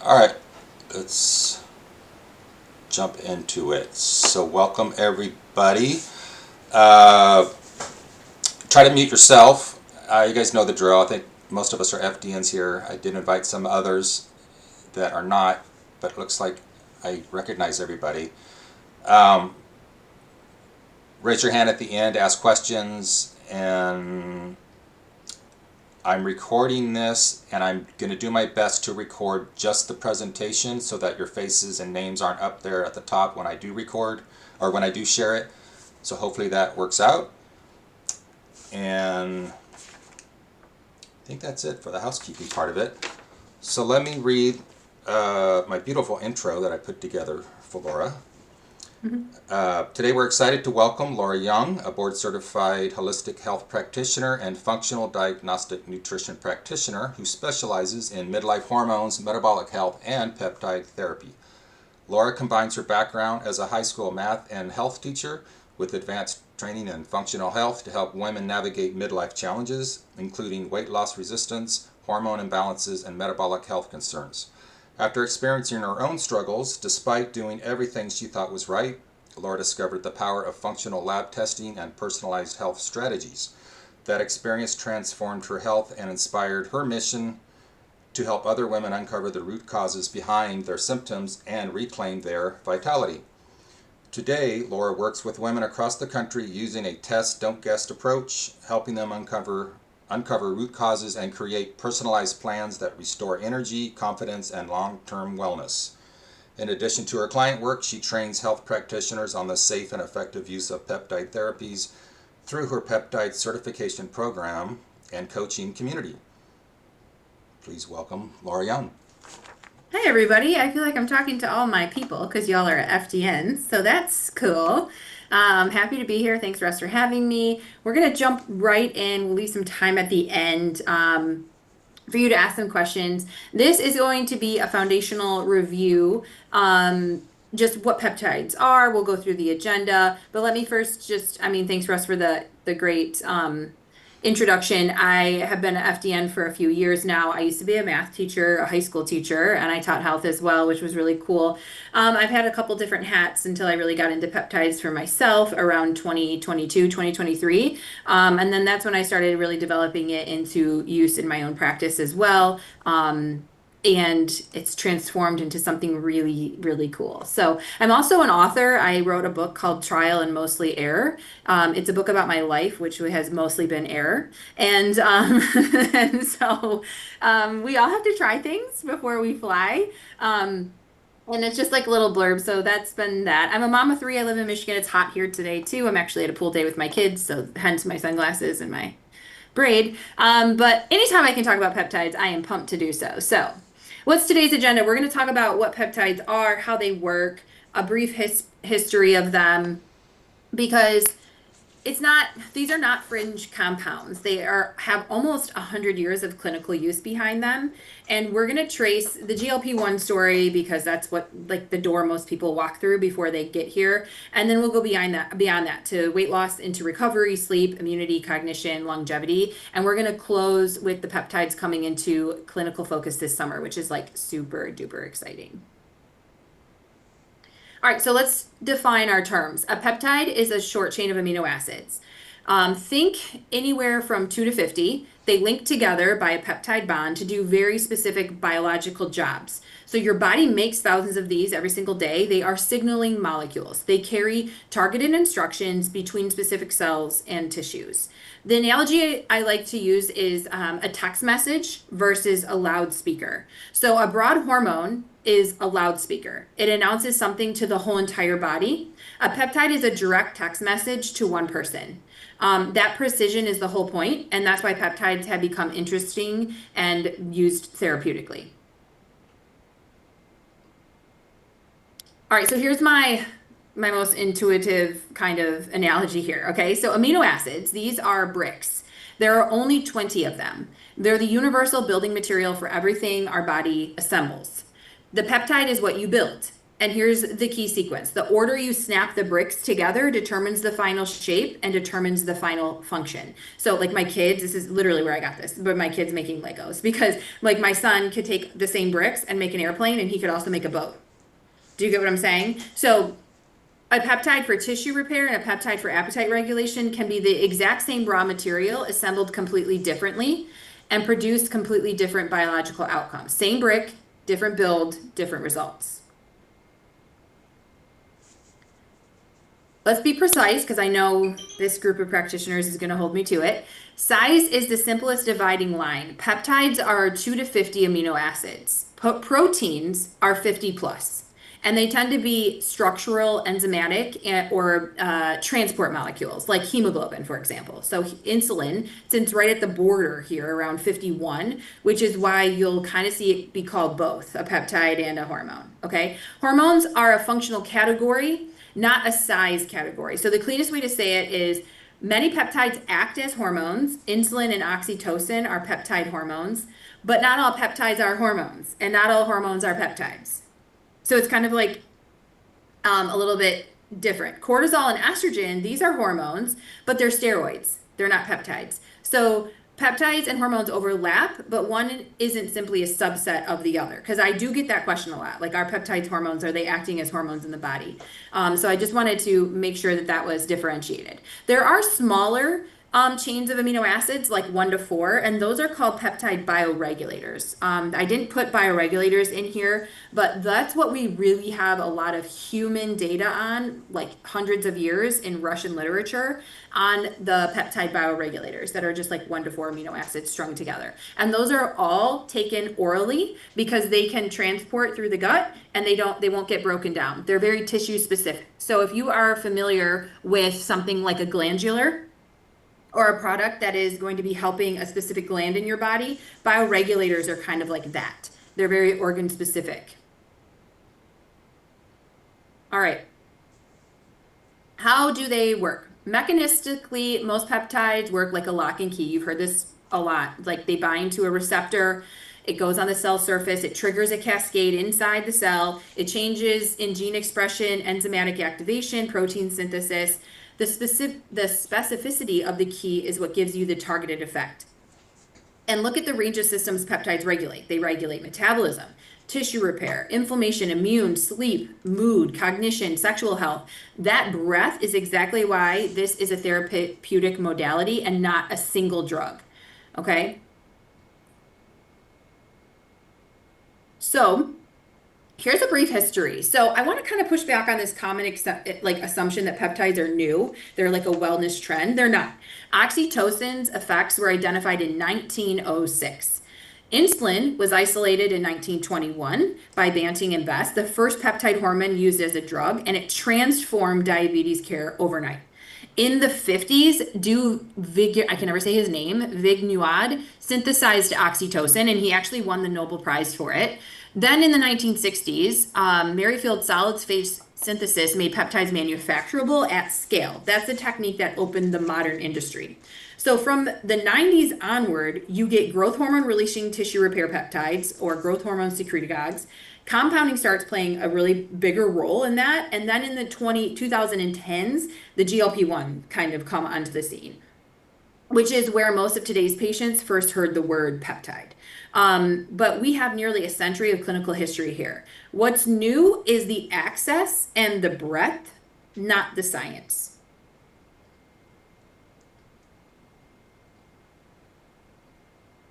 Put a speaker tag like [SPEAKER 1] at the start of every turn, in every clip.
[SPEAKER 1] All right, let's jump into it. So, welcome everybody. Uh, Try to mute yourself. You guys know the drill. I think most of us are FDNs here. I did invite some others that are not, but it looks like I recognize everybody. Um, Raise your hand at the end, ask questions, and I'm recording this, and I'm going to do my best to record just the presentation so that your faces and names aren't up there at the top when I do record or when I do share it. So hopefully that works out. And I think that's it for the housekeeping part of it. So let me read my beautiful intro that I put together for Laura. Today we're excited to welcome Laura Young, a board-certified holistic health practitioner and functional diagnostic nutrition practitioner who specializes in midlife hormones, metabolic health, and peptide therapy. Laura combines her background as a high school math and health teacher with advanced training in functional health to help women navigate midlife challenges, including weight loss resistance, hormone imbalances, and metabolic health concerns. After experiencing her own struggles, despite doing everything she thought was right, Laura discovered the power of functional lab testing and personalized health strategies. That experience transformed her health and inspired her mission to help other women uncover the root causes behind their symptoms and reclaim their vitality. Today, Laura works with women across the country using a test, don't guess approach, helping them uncover root causes and create personalized plans that restore energy, confidence, and long-term wellness. In addition to her client work, she trains health practitioners on the safe and effective use of peptide therapies through her peptide certification program and coaching community. Please welcome Laura Young.
[SPEAKER 2] Hi, everybody. I feel like I'm talking to all my people because y'all are FDNs, so that's cool. Happy to be here. Thanks, Russ, for having me. We're going to jump right in. We'll leave some time at the end for you to ask some questions. This is going to be a foundational review. Just what peptides are. We'll go through the agenda, but let me first thanks, Russ, for the great introduction. I have been an FDN for a few years now. I used to be a math teacher, a high school teacher, and I taught health as well, which was really cool. I've had a couple different hats until I really got into peptides for myself around 2022, 2023. And then that's when I started really developing it into use in my own practice as well. And it's transformed into something really, really cool. So I'm also an author. I wrote a book called Trial and Mostly Error. It's a book about my life, which has mostly been error. And, and so we all have to try things before we fly. And it's just like a little blurb. So that's been that. I'm a mom of three. I live in Michigan. It's hot here today, too. I'm actually at a pool day with my kids. So hence my sunglasses and my braid. But anytime I can talk about peptides, I am pumped to do so. So, what's today's agenda? We're going to talk about what peptides are, how they work, a brief history of them, because these are not fringe compounds. They have almost 100 years of clinical use behind them. And we're going to trace the GLP-1 story because that's what like the door most people walk through before they get here. And then we'll go beyond that to weight loss, into recovery, sleep, immunity, cognition, longevity. And we're going to close with the peptides coming into clinical focus this summer, which is like super duper exciting. All right, so let's define our terms. A peptide is a short chain of amino acids. Think anywhere from 2 to 50. They link together by a peptide bond to do very specific biological jobs. So your body makes thousands of these every single day. They are signaling molecules. They carry targeted instructions between specific cells and tissues. The analogy I like to use is a text message versus a loudspeaker. So a broad hormone is a loudspeaker. It announces something to the whole entire body. A peptide is a direct text message to one person. That precision is the whole point, and that's why peptides have become interesting and used therapeutically. All right, so here's my most intuitive kind of analogy here. Okay, so amino acids, these are bricks. There are only 20 of them. They're the universal building material for everything our body assembles. The peptide is what you build. And here's the key sequence. The order you snap the bricks together determines the final shape and determines the final function. So like my kids, this is literally where I got this, but my kids making Legos because like my son could take the same bricks and make an airplane and he could also make a boat. Do you get what I'm saying? So a peptide for tissue repair and a peptide for appetite regulation can be the exact same raw material assembled completely differently and produce completely different biological outcomes. Same brick, different build, different results. Let's be precise because I know this group of practitioners is going to hold me to it. Size is the simplest dividing line. Peptides are 2 to 50 amino acids. Proteins are 50 plus. And they tend to be structural, enzymatic, or transport molecules, like hemoglobin, for example. So insulin sits right at the border here around 51, which is why you'll kind of see it be called both a peptide and a hormone. Okay? Hormones are a functional category, not a size category. So the cleanest way to say it is many peptides act as hormones. Insulin and oxytocin are peptide hormones, but not all peptides are hormones, and not all hormones are peptides. So it's kind of like a little bit different. Cortisol and estrogen, these are hormones, but they're steroids. They're not peptides. So peptides and hormones overlap, but one isn't simply a subset of the other. Because I do get that question a lot. Like, are peptides hormones? Are they acting as hormones in the body? So I just wanted to make sure that that was differentiated. There are smaller chains of amino acids, like 1 to 4, and those are called peptide bioregulators. I didn't put bioregulators in here, but that's what we really have a lot of human data on, like hundreds of years in Russian literature, on the peptide bioregulators that are just like 1 to 4 amino acids strung together. And those are all taken orally because they can transport through the gut and they won't get broken down. They're very tissue specific. So if you are familiar with something like a glandular, or a product that is going to be helping a specific gland in your body, bioregulators are kind of like that. They're very organ specific. All right. How do they work? Mechanistically, most peptides work like a lock and key. You've heard this a lot. Like they bind to a receptor, it goes on the cell surface, it triggers a cascade inside the cell, it changes in gene expression, enzymatic activation, protein synthesis. The specificity of the key is what gives you the targeted effect. And look at the range of systems peptides regulate. They regulate metabolism, tissue repair, inflammation, immune, sleep, mood, cognition, sexual health. That breadth is exactly why this is a therapeutic modality and not a single drug. Okay? So, here's a brief history. So I want to kind of push back on this common assumption that peptides are new. They're like a wellness trend. They're not. Oxytocin's effects were identified in 1906. Insulin was isolated in 1921 by Banting and Best, the first peptide hormone used as a drug, and it transformed diabetes care overnight. In the 50s, I can never say his name, Vigneaud, synthesized oxytocin, and he actually won the Nobel Prize for it. Then in the 1960s, Merrifield solid phase synthesis made peptides manufacturable at scale. That's the technique that opened the modern industry. So from the 90s onward, you get growth hormone releasing tissue repair peptides or growth hormone secretagogues. Compounding starts playing a really bigger role in that. And then in the 2010s, the GLP-1 kind of come onto the scene, which is where most of today's patients first heard the word peptide. But we have nearly a century of clinical history here. What's new is the access and the breadth, not the science.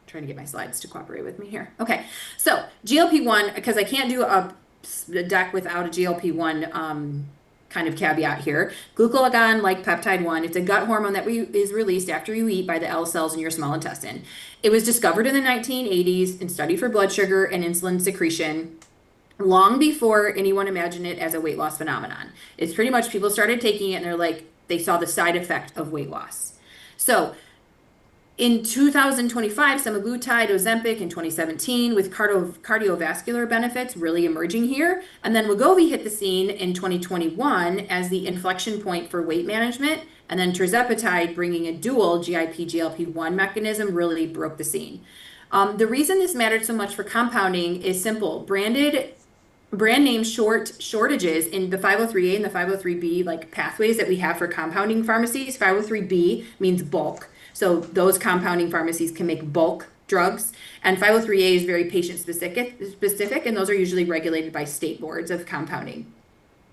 [SPEAKER 2] Trying to get my slides to cooperate with me here. Okay, so GLP-1, because I can't do a deck without a GLP-1 kind of caveat here. Glucagon, like peptide 1, it's a gut hormone that is released after you eat by the L cells in your small intestine. It was discovered in the 1980s and studied for blood sugar and insulin secretion long before anyone imagined it as a weight loss phenomenon. It's pretty much people started taking it and they're like, they saw the side effect of weight loss. So in 2025, semaglutide, Ozempic in 2017 with cardiovascular benefits really emerging here. And then Wegovy hit the scene in 2021 as the inflection point for weight management. And then tirzepatide, bringing a dual GIP-GLP-1 mechanism, really broke the scene. The reason this mattered so much for compounding is simple. Branded brand name shortages in the 503A and the 503B like pathways that we have for compounding pharmacies. 503B means bulk. So those compounding pharmacies can make bulk drugs. And 503A is very patient specific, and those are usually regulated by state boards of compounding.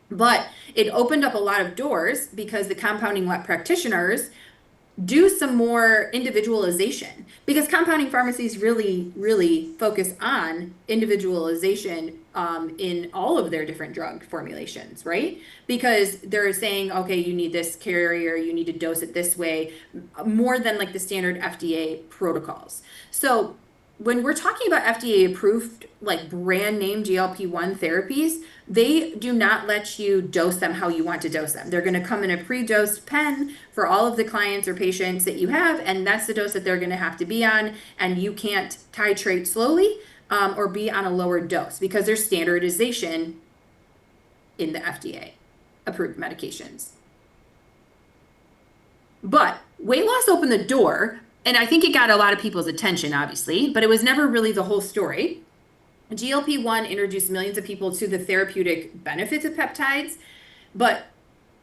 [SPEAKER 2] But it opened up a lot of doors because the compounding lab practitioners do some more individualization, because compounding pharmacies really focus on individualization in all of their different drug formulations, right? Because they're saying, okay, you need this carrier, you need to dose it this way, more than like the standard FDA protocols. So when we're talking about FDA approved like brand name GLP-1 therapies, they do not let you dose them how you want to dose them. They're going to come in a pre-dosed pen for all of the clients or patients that you have, and that's the dose that they're going to have to be on, and you can't titrate slowly or be on a lower dose because there's standardization in the FDA approved medications. But weight loss opened the door, and I think it got a lot of people's attention, obviously, but it was never really the whole story. GLP-1 introduced millions of people to the therapeutic benefits of peptides, but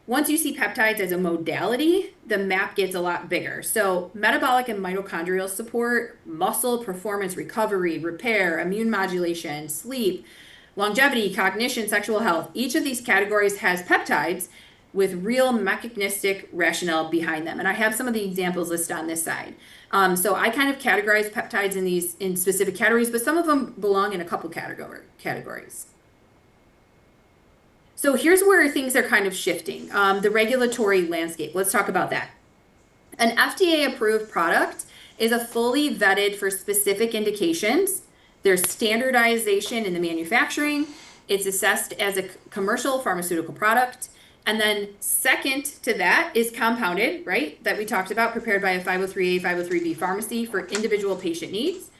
[SPEAKER 2] once you see peptides as a modality, the map gets a lot bigger. So metabolic and mitochondrial support, muscle performance recovery, repair, immune modulation, sleep, longevity, cognition, sexual health, each of these categories has peptides with real mechanistic rationale behind them. And I have some of the examples listed on this side. So I kind of categorize peptides in specific categories, but some of them belong in a couple categories. So here's where things are kind of shifting. The regulatory landscape. Let's talk about that. An FDA-approved product is a fully vetted for specific indications. There's standardization in the manufacturing. It's assessed as a commercial pharmaceutical product. And then second to that is compounded, right? That we talked about, prepared by a 503A, 503B pharmacy for individual patient needs.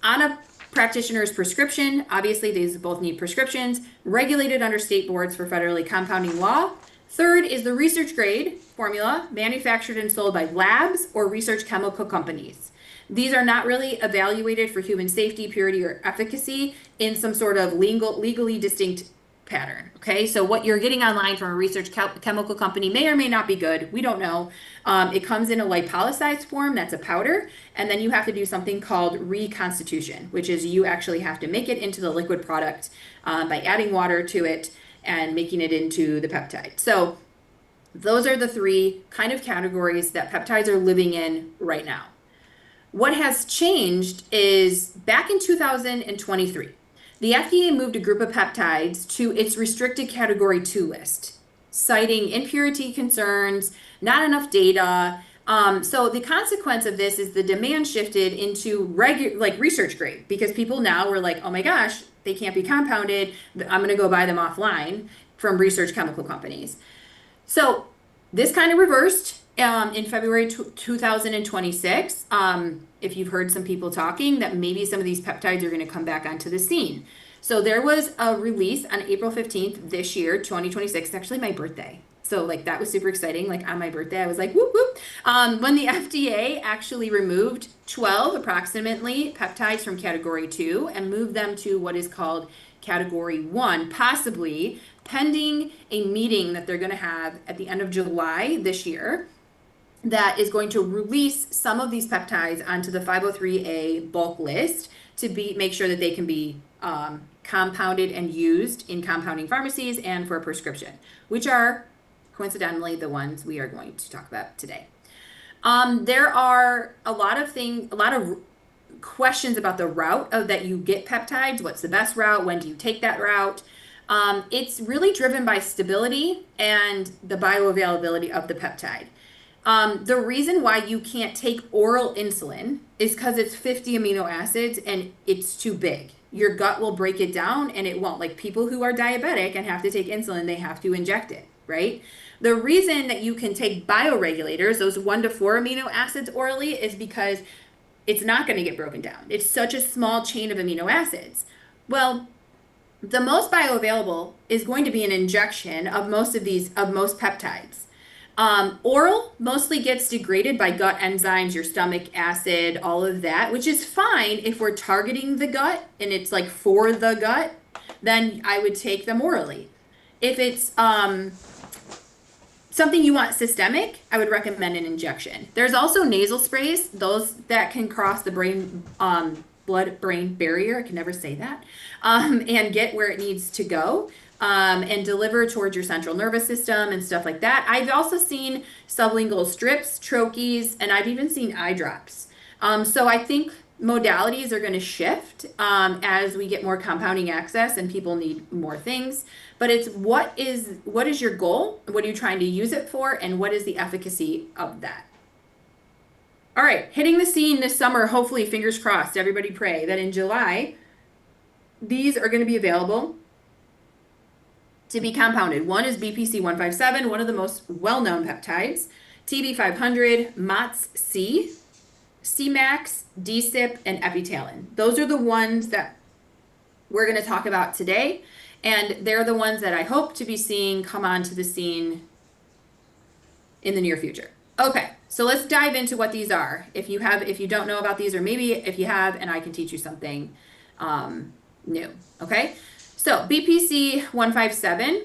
[SPEAKER 2] On a practitioner's prescription, obviously these both need prescriptions, regulated under state boards for federally compounding law. Third is the research grade formula, manufactured and sold by labs or research chemical companies. These are not really evaluated for human safety, purity, or efficacy in some sort of legally distinct pattern. Okay, so what you're getting online from a research chemical company may or may not be good. We don't know. It comes in a lipolyzed form, that's a powder, and then you have to do something called reconstitution, which is you actually have to make it into the liquid product by adding water to it and making it into the peptide. So those are the three kind of categories that peptides are living in right now. What has changed is back in 2023, the FDA moved a group of peptides to its restricted category 2 list, citing impurity concerns, not enough data. So the consequence of this is the demand shifted into research grade, because people now were like, oh my gosh, they can't be compounded. I'm going to go buy them offline from research chemical companies. So this kind of reversed in February 2026. If you've heard some people talking that maybe some of these peptides are going to come back onto the scene. So there was a release on April 15th this year, 2026. It's actually my birthday. So like that was super exciting. Like on my birthday, I was like, whoop, whoop. When the FDA actually removed 12 approximately peptides from category 2 and moved them to what is called category 1, possibly pending a meeting that they're going to have at the end of July this year that is going to release some of these peptides onto the 503A bulk list to make sure that they can be compounded and used in compounding pharmacies and for a prescription, which are coincidentally the ones we are going to talk about today. There are a lot of questions about the route that you get peptides. What's the best route? When do you take that route? It's really driven by stability and the bioavailability of the peptide. The reason why you can't take oral insulin is because it's 50 amino acids and it's too big. Your gut will break it down and it won't. Like people who are diabetic and have to take insulin, they have to inject it, right? The reason that you can take bioregulators, those 1 to 4 amino acids orally, is because it's not going to get broken down. It's such a small chain of amino acids. Well, the most bioavailable is going to be an injection of most peptides. Oral mostly gets degraded by gut enzymes, your stomach acid, all of that, which is fine if we're targeting the gut and it's like for the gut. then I would take them orally. If it's something you want systemic, I would recommend an injection. There's also nasal sprays, those that can cross the brain blood-brain barrier. I can never say that, and get where it needs to go. And deliver towards your central nervous system and stuff like that. I've also seen sublingual strips, troches, and I've even seen eye drops. So I think modalities are going to shift as we get more compounding access and people need more things. But it's what is your goal? What are you trying to use it for? And what is the efficacy of that? All right, hitting the scene this summer, hopefully, fingers crossed, everybody pray that in July, these are going to be available to be compounded. One is BPC 157, one of the most well-known peptides, TB 500, MOTS-C, C-Max, D-SIP, and Epitalin. Those are the ones that we're going to talk about today, and they're the ones that I hope to be seeing come onto the scene in the near future. Okay, so let's dive into what these are. If you don't know about these, or maybe if you have, and I can teach you something new. Okay, so BPC 157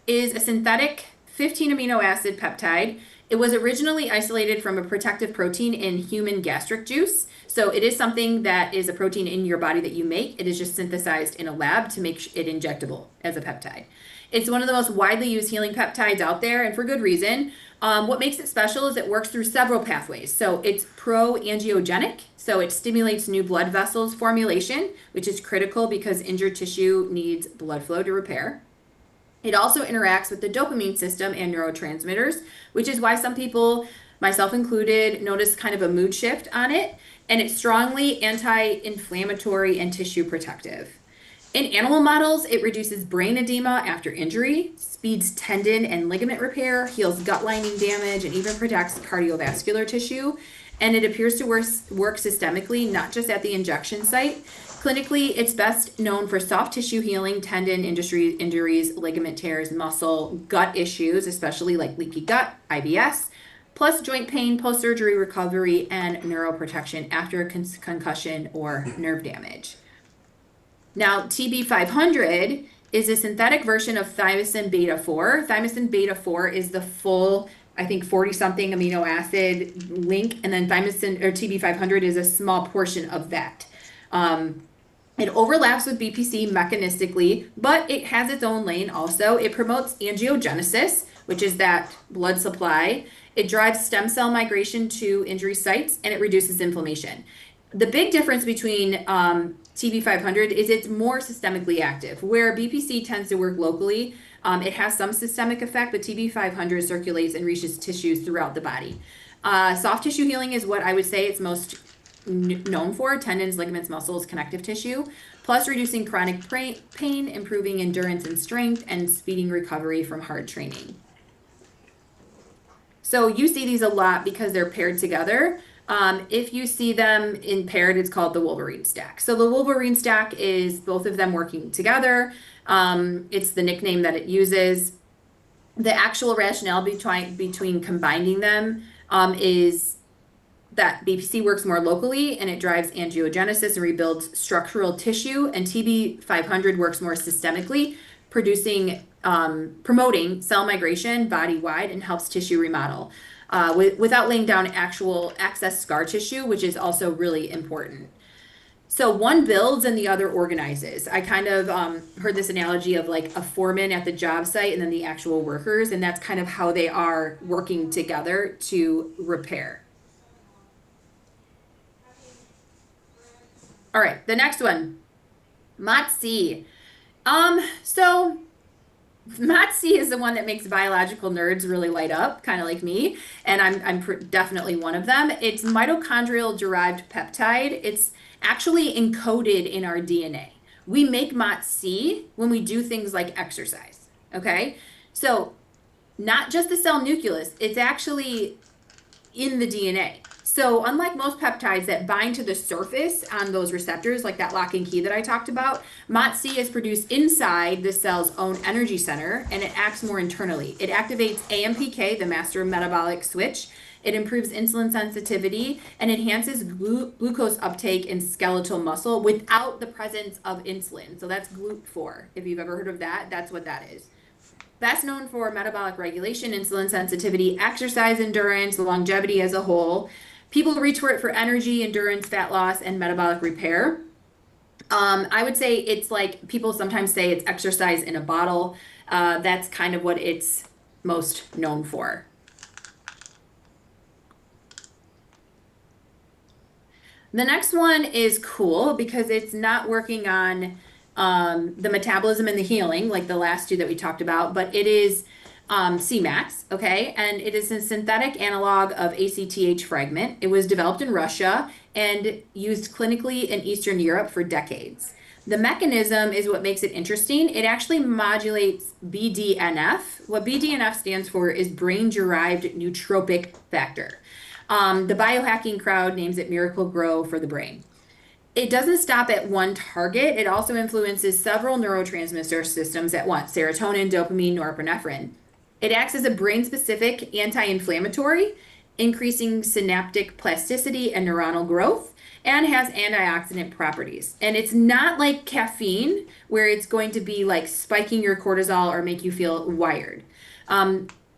[SPEAKER 2] is a synthetic 15 amino acid peptide. It was originally isolated from a protective protein in human gastric juice. So it is something that is a protein in your body that you make. It is just synthesized in a lab to make it injectable as a peptide. It's one of the most widely used healing peptides out there, and for good reason. What makes it special is it works through several pathways. So it's pro-angiogenic, so it stimulates new blood vessels formulation, which is critical because injured tissue needs blood flow to repair. It also interacts with the dopamine system and neurotransmitters, which is why some people, myself included, notice kind of a mood shift on it. And it's strongly anti-inflammatory and tissue protective. In animal models, it reduces brain edema after injury, speeds tendon and ligament repair, heals gut lining damage, and even protects cardiovascular tissue. And it appears to work systemically, not just at the injection site. Clinically, it's best known for soft tissue healing, tendon injuries, ligament tears, muscle, gut issues, especially like leaky gut, IBS, plus joint pain, post-surgery recovery, and neuroprotection after a concussion or nerve damage. Now, TB 500 is a synthetic version of thymosin beta-4. Thymosin beta-4 is the full, I think, 40-something amino acid link, and then TB 500 is a small portion of that. It overlaps with BPC mechanistically, but it has its own lane also. It promotes angiogenesis, which is that blood supply. It drives stem cell migration to injury sites, and it reduces inflammation. The big difference between TB 500 is it's more systemically active, where BPC tends to work locally. It has some systemic effect, but TB 500 circulates and reaches tissues throughout the body. Soft tissue healing is what I would say it's most known for: tendons, ligaments, muscles, connective tissue, plus reducing chronic pain, improving endurance and strength, and speeding recovery from hard training. So you see these a lot because they're paired together. If you see them in paired, it's called the Wolverine stack. So the Wolverine stack is both of them working together. It's the nickname that it uses. The actual rationale between combining them is that BPC works more locally and it drives angiogenesis and rebuilds structural tissue, and TB 500 works more systemically, promoting cell migration body-wide and helps tissue remodel without laying down actual excess scar tissue, which is also really important. So one builds and the other organizes. I kind of heard this analogy of like a foreman at the job site and then the actual workers, and that's kind of how they are working together to repair. All right, the next one, MOTS-C. So MOTS-C is the one that makes biological nerds really light up, kind of like me, and I'm definitely one of them. It's mitochondrial-derived peptide. It's actually encoded in our DNA. We make MOTS-C when we do things like exercise, okay? So not just the cell nucleus, it's actually in the DNA. So unlike most peptides that bind to the surface on those receptors, like that lock and key that I talked about, MOTS-C is produced inside the cell's own energy center, and it acts more internally. It activates AMPK, the master metabolic switch, It improves insulin sensitivity and enhances glucose uptake in skeletal muscle without the presence of insulin. So that's GLUT4. If you've ever heard of that, that's what that is. Best known for metabolic regulation, insulin sensitivity, exercise endurance, longevity as a whole. People reach for it for energy, endurance, fat loss, and metabolic repair. I would say it's like people sometimes say it's exercise in a bottle. That's kind of what it's most known for. The next one is cool because it's not working on the metabolism and the healing like the last two that we talked about, but it is CMAX, okay? And it is a synthetic analog of ACTH fragment. It was developed in Russia and used clinically in Eastern Europe for decades. The mechanism is what makes it interesting. It actually modulates BDNF. What BDNF stands for is brain-derived nootropic factor. The biohacking crowd names it Miracle Grow for the brain. It doesn't stop at one target. It also influences several neurotransmitter systems at once: serotonin, dopamine, norepinephrine. It acts as a brain-specific anti-inflammatory, increasing synaptic plasticity and neuronal growth, and has antioxidant properties. And it's not like caffeine, where it's going to be like spiking your cortisol or make you feel wired.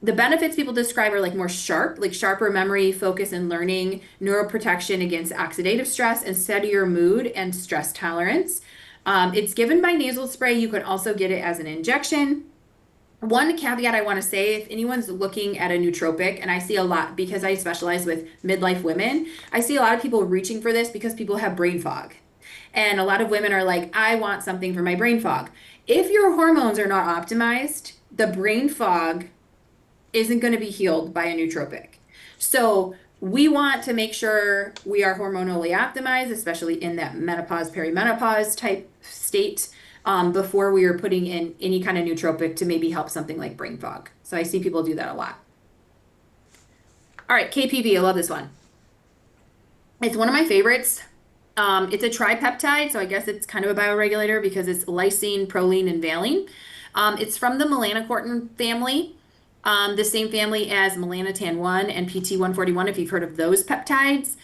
[SPEAKER 2] The benefits people describe are like more sharp, like sharper memory, focus, and learning, neuroprotection against oxidative stress, and steadier mood and stress tolerance. It's given by nasal spray. You can also get it as an injection. One caveat I want to say, if anyone's looking at a nootropic, and I see a lot because I specialize with midlife women, I see a lot of people reaching for this because people have brain fog. And a lot of women are like, I want something for my brain fog. If your hormones are not optimized, the brain fog isn't going to be healed by a nootropic. So we want to make sure we are hormonally optimized, especially in that menopause, perimenopause type state, before we are putting in any kind of nootropic to maybe help something like brain fog. So I see people do that a lot. All right, KPV, I love this one. It's one of my favorites. It's a tripeptide, so I guess it's kind of a bioregulator because it's lysine, proline, and valine. It's from the melanocortin family, the same family as melanotan 1 and PT141, if you've heard of those peptides.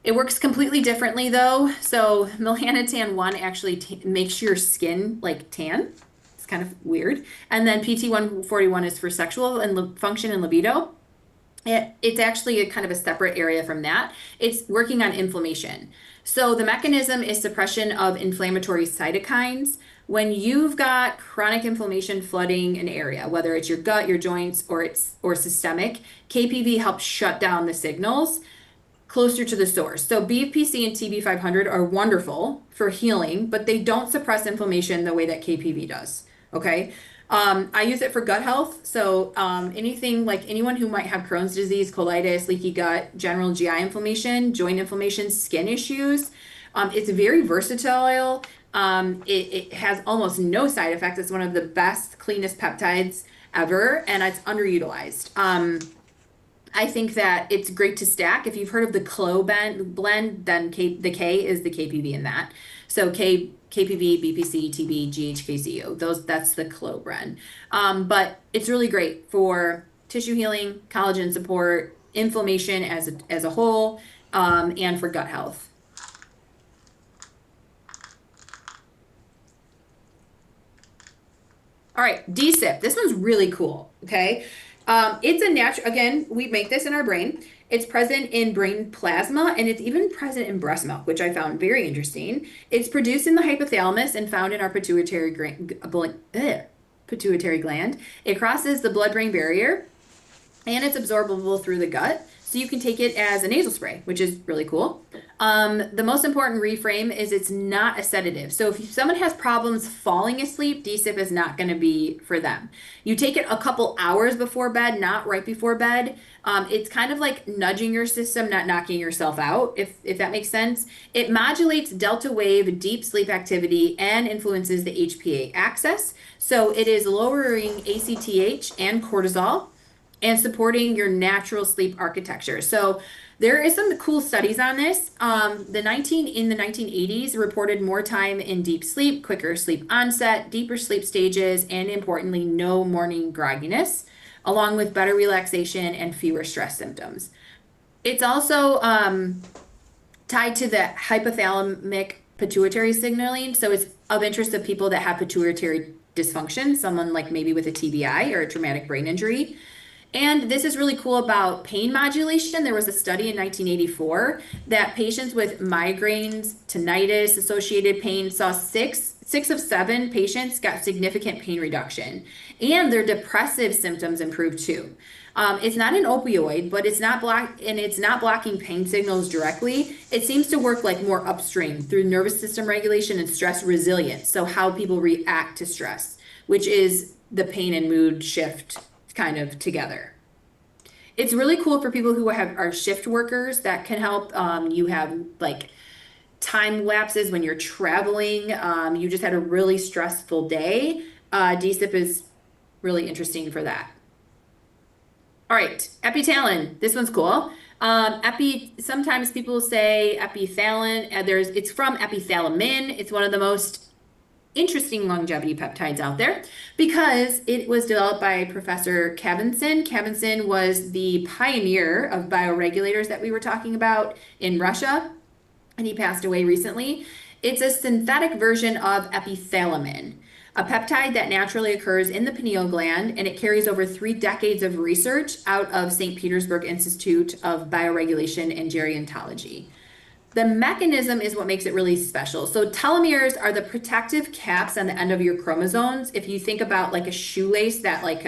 [SPEAKER 2] It works completely differently though. So melanotan 1 actually makes your skin like tan. It's kind of weird. And then PT141 is for sexual and function and libido. It's actually a kind of a separate area from that. It's working on inflammation. So the mechanism is suppression of inflammatory cytokines. When you've got chronic inflammation flooding an area, whether it's your gut, your joints, or systemic, KPV helps shut down the signals closer to the source. So BPC and TB500 are wonderful for healing, but they don't suppress inflammation the way that KPV does. Okay. I use it for gut health. So anything like anyone who might have Crohn's disease, colitis, leaky gut, general GI inflammation, joint inflammation, skin issues. It's very versatile. It has almost no side effects. It's one of the best, cleanest peptides ever, and it's underutilized. I think that it's great to stack. If you've heard of the CLO blend, then the K is the KPV in that. So KPV, BPC, TB, GHKCO, that's the CLO blend. But it's really great for tissue healing, collagen support, inflammation as a whole, and for gut health. All right, DSIP. This one's really cool, okay? It's a natural, again, we make this in our brain. It's present in brain plasma, and it's even present in breast milk, which I found very interesting. It's produced in the hypothalamus and found in our pituitary gland. It crosses the blood-brain barrier, and it's absorbable through the gut. So you can take it as a nasal spray, which is really cool. The most important reframe is it's not a sedative. So if someone has problems falling asleep, DSIP is not going to be for them. You take it a couple hours before bed, not right before bed. It's kind of like nudging your system, not knocking yourself out, if that makes sense. It modulates delta wave deep sleep activity and influences the HPA axis. So it is lowering ACTH and cortisol and supporting your natural sleep architecture. So there is some cool studies on this. In the 1980s reported more time in deep sleep, quicker sleep onset, deeper sleep stages, and importantly, no morning grogginess, along with better relaxation and fewer stress symptoms. It's also tied to the hypothalamic pituitary signaling. So it's of interest to people that have pituitary dysfunction, someone like maybe with a TBI or a traumatic brain injury. And this is really cool about pain modulation. There was a study in 1984 that patients with migraines, tinnitus, associated pain saw six of seven patients got significant pain reduction, and their depressive symptoms improved too. It's not an opioid, but it's not blocking pain signals directly. It seems to work like more upstream through nervous system regulation and stress resilience. So how people react to stress, which is the pain and mood shift kind of together. It's really cool for people who are shift workers that can help. You have like time lapses when you're traveling. You just had a really stressful day. DSIP is really interesting for that. All right, epitalin. This one's cool. Sometimes people say epithalin. It's from epithalamin. It's one of the most interesting longevity peptides out there because it was developed by Professor Kavinson. Kavinson was the pioneer of bioregulators that we were talking about in Russia, and he passed away recently. It's a synthetic version of epithalamin, a peptide that naturally occurs in the pineal gland, and it carries over 3 decades of research out of St. Petersburg Institute of Bioregulation and Gerontology. The mechanism is what makes it really special. So telomeres are the protective caps on the end of your chromosomes. If you think about like a shoelace, that like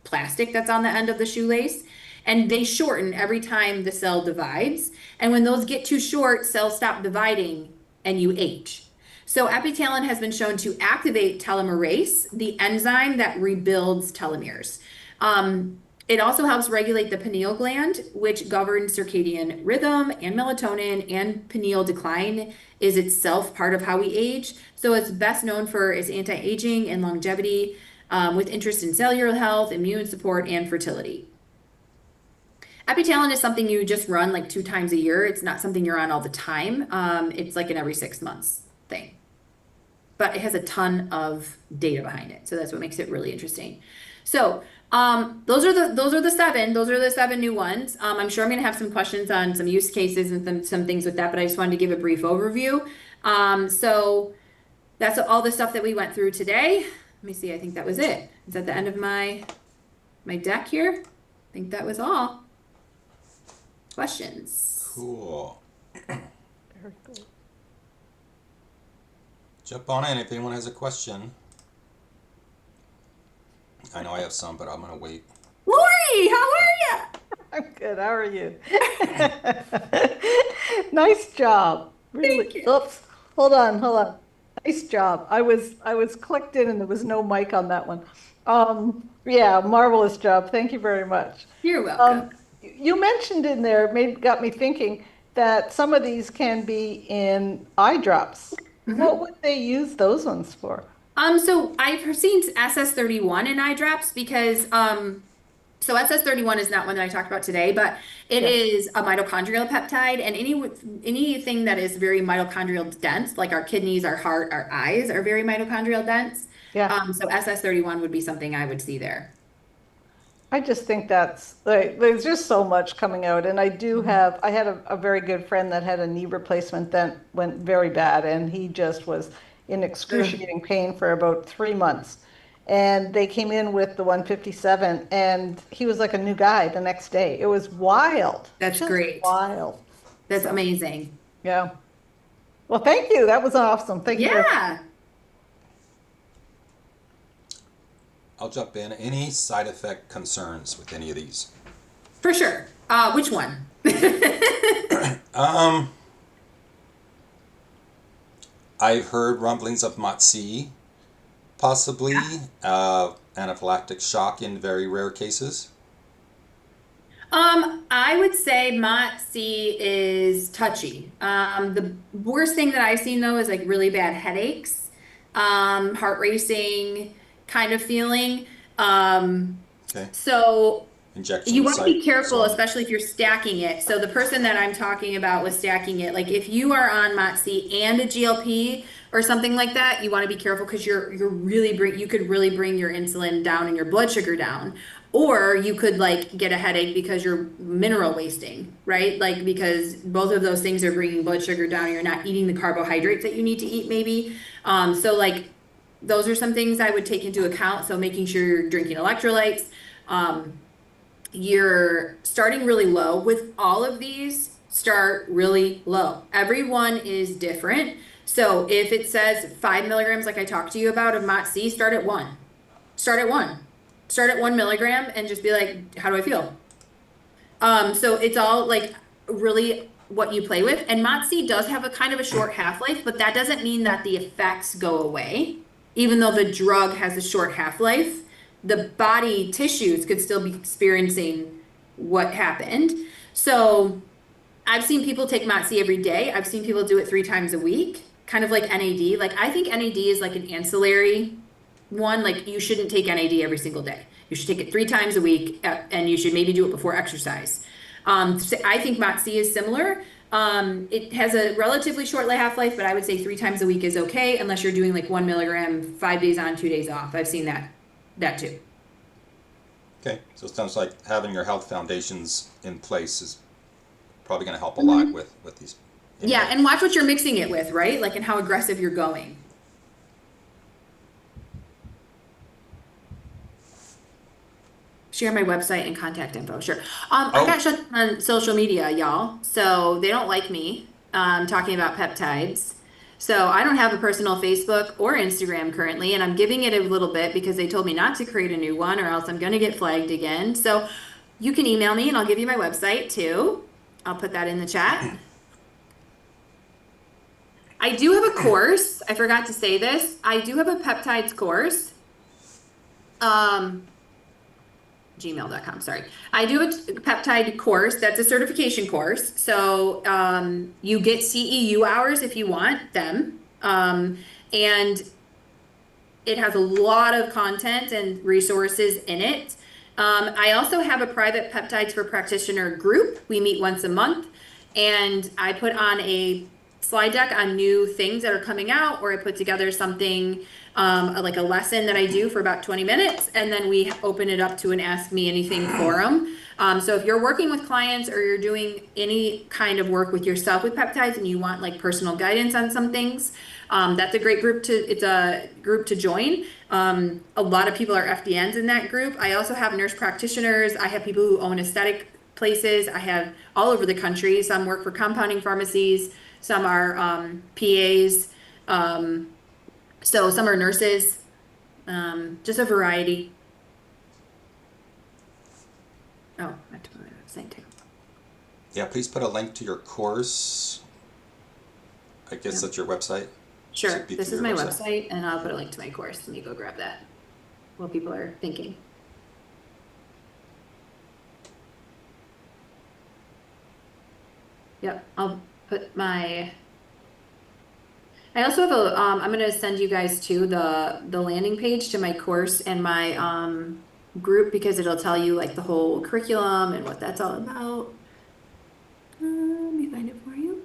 [SPEAKER 2] plastic that's on the end of the shoelace, and they shorten every time the cell divides. And when those get too short, cells stop dividing and you age. So epitalin has been shown to activate telomerase, the enzyme that rebuilds telomeres. It also helps regulate the pineal gland, which governs circadian rhythm and melatonin, and pineal decline is itself part of how we age. So it's best known for its anti-aging and longevity, with interest in cellular health, immune support, and fertility. Epitalin is something you just run like 2 times a year. It's not something you're on all the time. It's like an every 6 months thing. But it has a ton of data behind it. So that's what makes it really interesting. So those are the seven new ones. I'm sure I'm going to have some questions on some use cases and some things with that, but I just wanted to give a brief overview. So that's all the stuff that we went through today. Let me see. I think that was it. Is that the end of my deck here? I think that was all. Questions?
[SPEAKER 1] Cool.
[SPEAKER 3] Very cool.
[SPEAKER 1] Jump on in if anyone has a question. I know I have some, but I'm going to wait.
[SPEAKER 2] Lori, how are you?
[SPEAKER 3] I'm good. How are you? Nice job. Really.
[SPEAKER 2] Thank you.
[SPEAKER 3] Oops. Hold on. Hold on. Nice job. I was clicked in and there was no mic on that one. Yeah, marvelous job. Thank you very much.
[SPEAKER 2] You're welcome.
[SPEAKER 3] You mentioned in there, got me thinking that some of these can be in eye drops. What would they use those ones for?
[SPEAKER 2] So I've seen SS31 in eye drops because so SS31 is not one that I talked about today, but it
[SPEAKER 3] Yeah.
[SPEAKER 2] is a mitochondrial peptide, and anything that is very mitochondrial dense, like our kidneys, our heart, our eyes, are very mitochondrial dense.
[SPEAKER 3] Yeah.
[SPEAKER 2] So SS31 would be something I would see there.
[SPEAKER 3] I just think that's like there's just so much coming out, and I had a very good friend that had a knee replacement that went very bad, and he just was in
[SPEAKER 2] Ugh,
[SPEAKER 3] excruciating pain for about 3 months. And they came in with the 157, and he was like a new guy the next day. It was wild,
[SPEAKER 2] that's
[SPEAKER 3] just
[SPEAKER 2] great.
[SPEAKER 3] wild.
[SPEAKER 2] That's
[SPEAKER 3] So,
[SPEAKER 2] amazing.
[SPEAKER 3] yeah. Well, thank you. That was awesome. Thank you very much.
[SPEAKER 2] Yeah,
[SPEAKER 1] I'll jump in. Any side effect concerns with any of these?
[SPEAKER 2] for sure. Which one?
[SPEAKER 1] Um, I've heard rumblings of MOTS, possibly anaphylactic shock in very rare cases.
[SPEAKER 2] I would say Mott C is touchy. The worst thing that I've seen though is like really bad headaches, heart racing kind of feeling. Um,
[SPEAKER 1] Okay,
[SPEAKER 2] so you
[SPEAKER 1] injection
[SPEAKER 2] want to
[SPEAKER 1] site.
[SPEAKER 2] be careful,
[SPEAKER 1] So
[SPEAKER 2] especially if you're stacking it. So the person that I'm talking about was stacking it. Like if you are on MOTS and a GLP or something like that, you want to be careful because you could really bring your insulin down and your blood sugar down. Or you could like get a headache because you're mineral wasting, right? Like because both of those things are bringing blood sugar down and you're not eating the carbohydrates that you need to eat maybe. So like those are some things I would take into account. So making sure you're drinking electrolytes. Um, you're starting really low. With all of these, start really low. Everyone is different. So if it says 5 milligrams, like I talked to you about of MOTS-c, start at 1. Start at 1. Start at 1 milligram and just be like, how do I feel? So it's all like really what you play with. And MOTS-c does have a kind of a short half-life, but that doesn't mean that the effects go away. Even though the drug has a short half-life, the body tissues could still be experiencing what happened. So I've seen people take MOTS-c every day. I've seen people do it 3 times a week, kind of like NAD. Like I think NAD is like an ancillary one. Like you shouldn't take NAD every single day. You should take it 3 times a week, and you should maybe do it before exercise. So I think MOTS-c is similar. It has a relatively short half-life, but I would say 3 times a week is okay, unless you're doing like 1 milligram, 5 days on, 2 days off. I've seen that too.
[SPEAKER 1] Okay, so it sounds like having your health foundations in place is probably going to help a lot with these.
[SPEAKER 2] Yeah, and watch what you're mixing it with, right? Like, and how aggressive you're going. Share my website and contact info. Sure. I got shut on social media, y'all. So they don't like me talking about peptides. So I don't have a personal Facebook or Instagram currently, and I'm giving it a little bit because they told me not to create a new one or else I'm going to get flagged again. So you can email me and I'll give you my website too. I'll put that in the chat. I do have a course. I forgot to say this. I do have a peptides course. Gmail.com, sorry. I do a peptide course. That's a certification course. So you get CEU hours if you want them. And it has a lot of content and resources in it. I also have a private Peptides for Practitioner group. We meet once a month, and I put on a slide deck on new things that are coming out, or I put together something like a lesson that I do for about 20 minutes, and then we open it up to an Ask Me Anything forum. So if you're working with clients or you're doing any kind of work with yourself with peptides and you want like personal guidance on some things, that's a great group it's a group to join. A lot of people are FDNs in that group. I also have nurse practitioners. I have people who own aesthetic places. I have all over the country. Some work for compounding pharmacies. Some are PAs. So some are nurses. Just a variety. Oh, I have to put my website too.
[SPEAKER 1] Yeah, please put a link to your course. I guess that's your website.
[SPEAKER 2] Sure, this is my website, and I'll put a link to my course. Let me go grab that while people are thinking. Yep, I'll put my. I also have a. I'm gonna send you guys to the landing page to my course and my group because it'll tell you like the whole curriculum and what that's all about. Let me find it for you.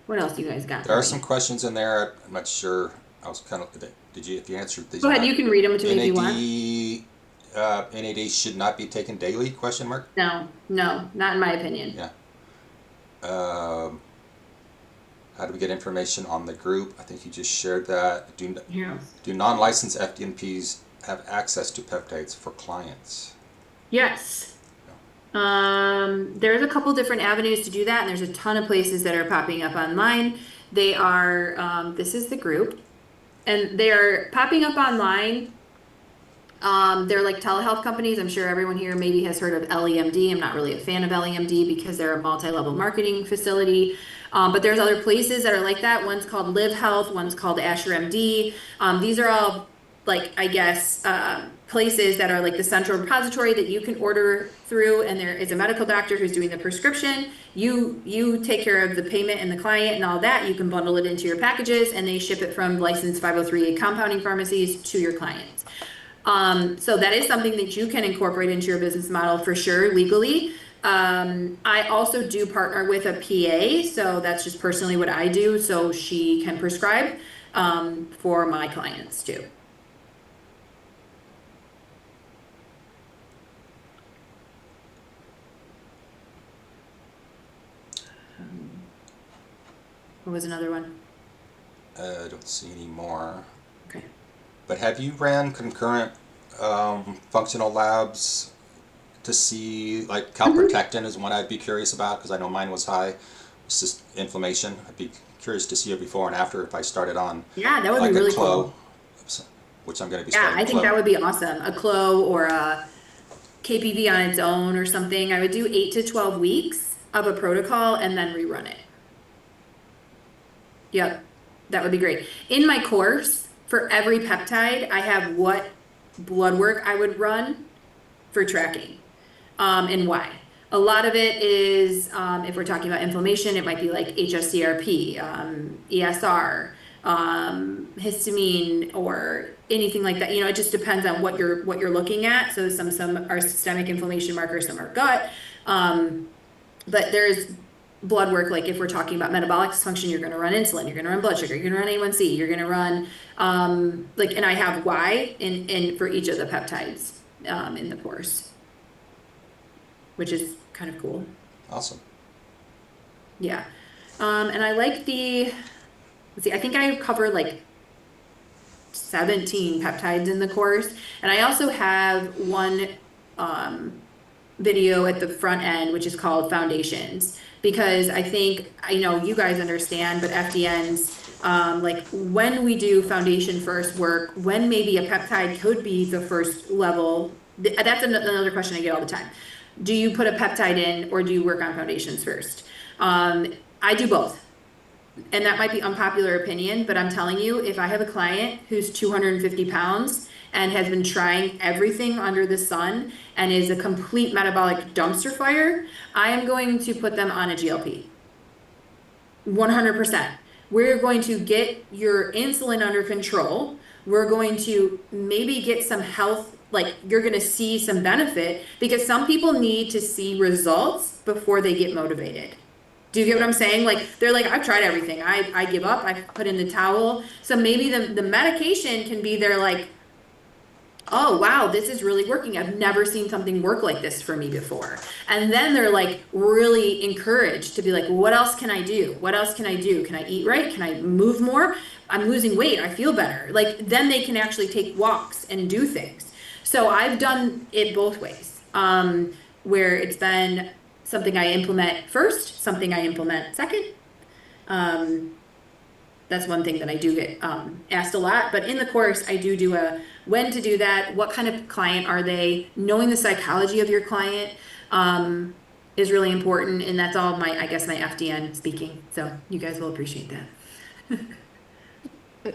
[SPEAKER 2] What else do you guys got?
[SPEAKER 1] There are some questions in there. I'm not sure. I was kind of. Did you? If you answered these.
[SPEAKER 2] Go ahead. You can read them to me if you want.
[SPEAKER 1] NAD should not be taken daily? Question mark.
[SPEAKER 2] No, not in my opinion.
[SPEAKER 1] Yeah. How do we get information on the group? I think you just shared that. Do non-licensed FDNPs have access to peptides for clients?
[SPEAKER 2] Yes. There's a couple different avenues to do that, and there's a ton of places that are popping up online. They are, this is the group, and they're popping up online. They're like telehealth companies. I'm sure everyone here maybe has heard of LEMD. I'm not really a fan of LEMD because they're a multi-level marketing facility. But there's other places that are like that. One's called Live Health. One's called Asher MD. These are all like, I guess, places that are like the central repository that you can order through, and there is a medical doctor who's doing the prescription. You take care of the payment and the client and all that. You can bundle it into your packages, and they ship it from licensed 503A compounding pharmacies to your clients. So that is something that you can incorporate into your business model for sure, legally. I also do partner with a PA, so that's just personally what I do. So she can prescribe for my clients too. What was another one?
[SPEAKER 1] I don't see any more.
[SPEAKER 2] Okay.
[SPEAKER 1] But have you ran concurrent functional labs to see, like calprotectin is one I'd be curious about because I know mine was high. It's just inflammation. I'd be curious to see it before and after if I started on
[SPEAKER 2] Yeah, that would
[SPEAKER 1] like
[SPEAKER 2] be really
[SPEAKER 1] a Clo,
[SPEAKER 2] cool.
[SPEAKER 1] which I'm going to be
[SPEAKER 2] Yeah,
[SPEAKER 1] starting
[SPEAKER 2] I think
[SPEAKER 1] Clo.
[SPEAKER 2] that would be awesome. A Clo or a KPV on its own or something. I would do 8 to 12 weeks of a protocol and then rerun it. Yep, that would be great. In my course, for every peptide, I have what blood work I would run for tracking, and why. A lot of it is, if we're talking about inflammation, it might be like HSCRP, ESR, histamine, or anything like that. You know, it just depends on what you're looking at. So some are systemic inflammation markers, some are gut. But there's blood work, like if we're talking about metabolic dysfunction, you're going to run insulin, you're going to run blood sugar, you're going to run A1C, you're going to run, like, and I have why in for each of the peptides in the course, which is kind of cool.
[SPEAKER 1] Awesome.
[SPEAKER 2] Yeah. And I like let's see, I think I covered like 17 peptides in the course. And I also have one video at the front end, which is called Foundations, because I think, I know you guys understand, but FDNs, like when we do foundation first work, when maybe a peptide could be the first level, that's another question I get all the time. Do you put a peptide in or do you work on foundations first? I do both. And that might be unpopular opinion, but I'm telling you, if I have a client who's 250 pounds and has been trying everything under the sun and is a complete metabolic dumpster fire, I am going to put them on a GLP. 100%. We're going to get your insulin under control. We're going to maybe get some health, like you're going to see some benefit, because some people need to see results before they get motivated. Do you get what I'm saying? Like, they're like, I've tried everything. I give up. I put in the towel. So maybe the medication can be their like, oh, wow, this is really working. I've never seen something work like this for me before. And then they're like really encouraged to be like, what else can I do? What else can I do? Can I eat right? Can I move more? I'm losing weight. I feel better. Like, then they can actually take walks and do things. So I've done it both ways, where it's been something I implement first, something I implement second. That's one thing that I do get asked a lot. But in the course, I do a when to do that, what kind of client are they, knowing the psychology of your client is really important. And that's all my, I guess, my FDN speaking. So you guys will appreciate that.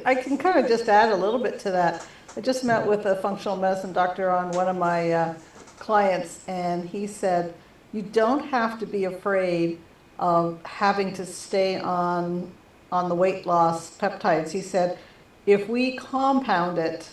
[SPEAKER 3] I can kind of just add a little bit to that. I just met with a functional medicine doctor on one of my clients, and he said, you don't have to be afraid of having to stay on the weight loss peptides. He said, if we compound it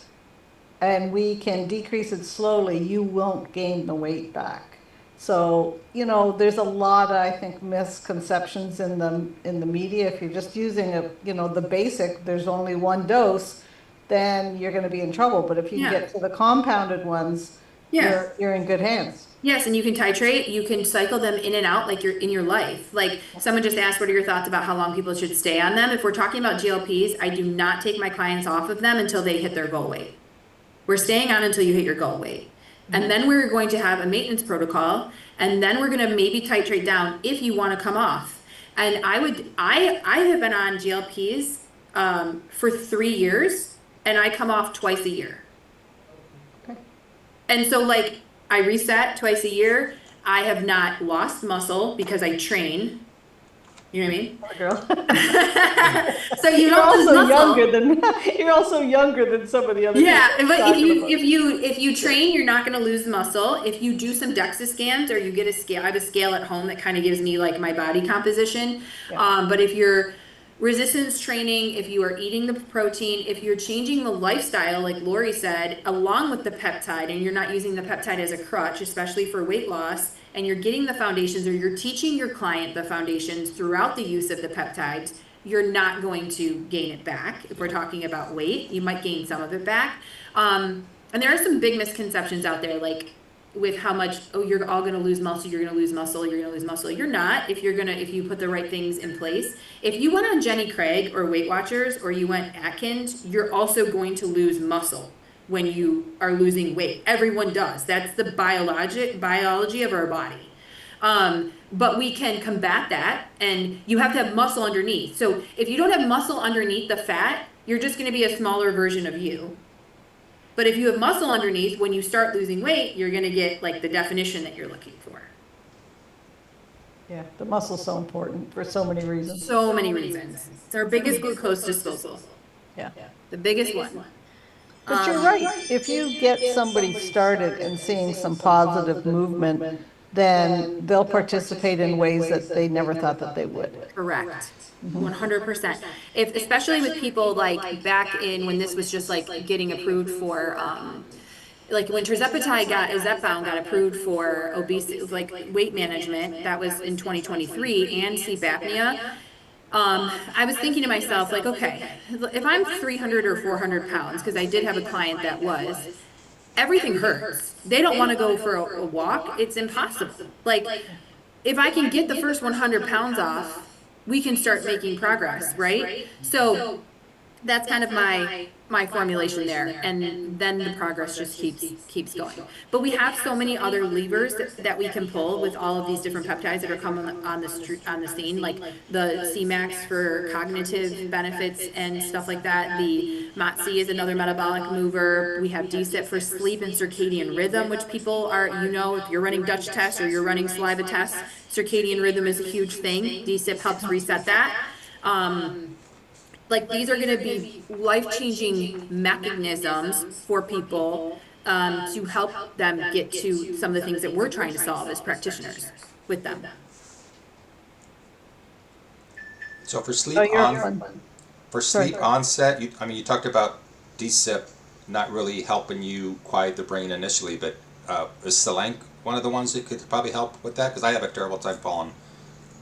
[SPEAKER 3] and we can decrease it slowly, you won't gain the weight back. So, you know, there's a lot of, I think, misconceptions in the media. If you're just using the basic, there's only one dose, then you're going to be in trouble. But if you can
[SPEAKER 2] Yeah.
[SPEAKER 3] get to the compounded ones,
[SPEAKER 2] Yeah.
[SPEAKER 3] you're in good hands.
[SPEAKER 2] Yes, and you can titrate, you can cycle them in and out like you're in your life. Like someone just asked, what are your thoughts about how long people should stay on them? If we're talking about GLPs, I do not take my clients off of them until they hit their goal weight. We're staying on until you hit your goal weight. And then we're going to have a maintenance protocol, and then we're going to maybe titrate down if you want to come off. And I have been on GLPs for 3 years, and I come off twice a year.
[SPEAKER 3] Okay.
[SPEAKER 2] And so like I reset twice a year. I have not lost muscle because I train. You know what I mean?
[SPEAKER 3] Poor girl.
[SPEAKER 2] So you
[SPEAKER 3] You're
[SPEAKER 2] don't lose
[SPEAKER 3] also
[SPEAKER 2] muscle.
[SPEAKER 3] younger than you're also younger than some of the other people
[SPEAKER 2] Yeah,
[SPEAKER 3] we're
[SPEAKER 2] but if
[SPEAKER 3] talking
[SPEAKER 2] you
[SPEAKER 3] about.
[SPEAKER 2] train, you're not going to lose muscle. If you do some DEXA scans or you get a scale, I have a scale at home that kind of gives me like my body composition.
[SPEAKER 3] Yeah.
[SPEAKER 2] But if you're resistance training, if you are eating the protein, if you're changing the lifestyle, like Lori said, along with the peptide, and you're not using the peptide as a crutch, especially for weight loss, and you're getting the foundations or you're teaching your client the foundations throughout the use of the peptides, you're not going to gain it back. If we're talking about weight, you might gain some of it back. And there are some big misconceptions out there, like with how much, oh, you're all going to lose muscle, you're going to lose muscle, you're going to lose muscle. You're not if if you put the right things in place. If you went on Jenny Craig or Weight Watchers or you went Atkins, you're also going to lose muscle when you are losing weight. Everyone does. That's the biology of our body. But we can combat that, and you have to have muscle underneath. So if you don't have muscle underneath the fat, you're just going to be a smaller version of you. But if you have muscle underneath, when you start losing weight, you're going to get like the definition that you're looking for.
[SPEAKER 3] Yeah, the muscle's so important for so many reasons.
[SPEAKER 2] So many reasons. It's our biggest glucose disposal,
[SPEAKER 3] Yeah.
[SPEAKER 2] the biggest one.
[SPEAKER 3] But you're right. If you get somebody started and seeing some positive movement, then they'll participate in ways that they never thought that they would.
[SPEAKER 2] Correct. 100%. If, especially with people like back in when this was just like getting approved for, like when tirzepatide Zepbound got approved for obesity, like weight management, that was in 2023, and sleep apnea. I was thinking to myself, like, okay, if I'm 300 or 400 pounds, because I did have a client that was, everything hurts. They don't want to go for a walk. It's impossible. Like, if I can get the first 100 pounds off, we can start making progress, right? So that's kind of my formulation there, and then the progress just keeps going. But we have so many other levers that we can pull with all of these different peptides that are coming on the scene, like the Cmax for cognitive benefits and stuff like that. The MOTS is another metabolic mover. We have DSIP for sleep and circadian rhythm, which people are, if you're running Dutch tests or you're running saliva tests, circadian rhythm is a huge thing. DSIP helps reset that. Like these are going to be life-changing mechanisms for people to help them get to some of the things that we're trying to solve as practitioners with them.
[SPEAKER 1] So for sleep
[SPEAKER 3] Oh, you're
[SPEAKER 1] sleep
[SPEAKER 3] Sorry.
[SPEAKER 1] onset, you talked about DSIP not really helping you quiet the brain initially, but is Selenk one of the ones that could probably help with that? Because I have a terrible time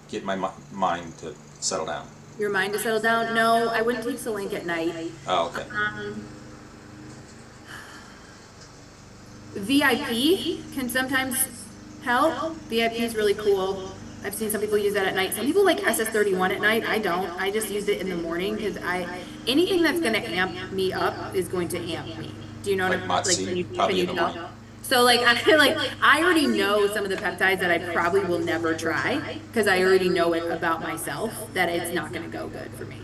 [SPEAKER 1] getting my mind to settle down.
[SPEAKER 2] Your mind to settle down? No, I wouldn't take Selenk at night.
[SPEAKER 1] Oh, okay.
[SPEAKER 2] VIP can sometimes help. VIP is really cool. I've seen some people use that at night. Some people like SS31 at night. I don't. I just use it in the morning because anything that's going to amp me up is going to amp me. Do you know what
[SPEAKER 1] Like
[SPEAKER 2] I'm like?
[SPEAKER 1] Motsi, probably in the morning.
[SPEAKER 2] So I already know some of the peptides that I probably will never try because I already know it about myself that it's not going to go good for me.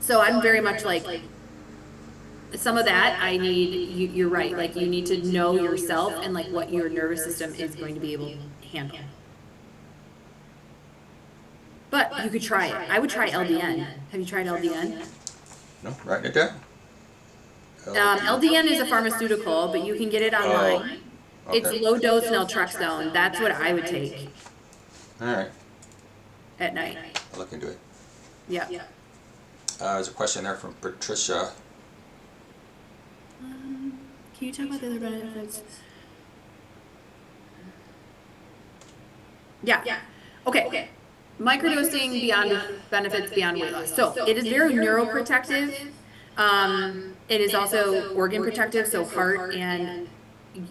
[SPEAKER 2] So I'm very much like some of that I need, you're right. Like you need to know yourself and like what your nervous system is going to be able to handle. But you could try it. I would try LDN. Have you tried LDN?
[SPEAKER 1] No, writing it down.
[SPEAKER 2] LDN is a pharmaceutical, but you can get it online.
[SPEAKER 1] Okay.
[SPEAKER 2] It's low dose naltrexone. That's what I would take
[SPEAKER 1] All right,
[SPEAKER 2] at night.
[SPEAKER 1] I'll look into it.
[SPEAKER 2] Yeah.
[SPEAKER 1] There's a question there from Patricia.
[SPEAKER 2] Can you talk about the other benefits? Yeah. Okay. Microdosing beyond benefits beyond weight loss. So it is very neuroprotective. It is also organ protective, so heart and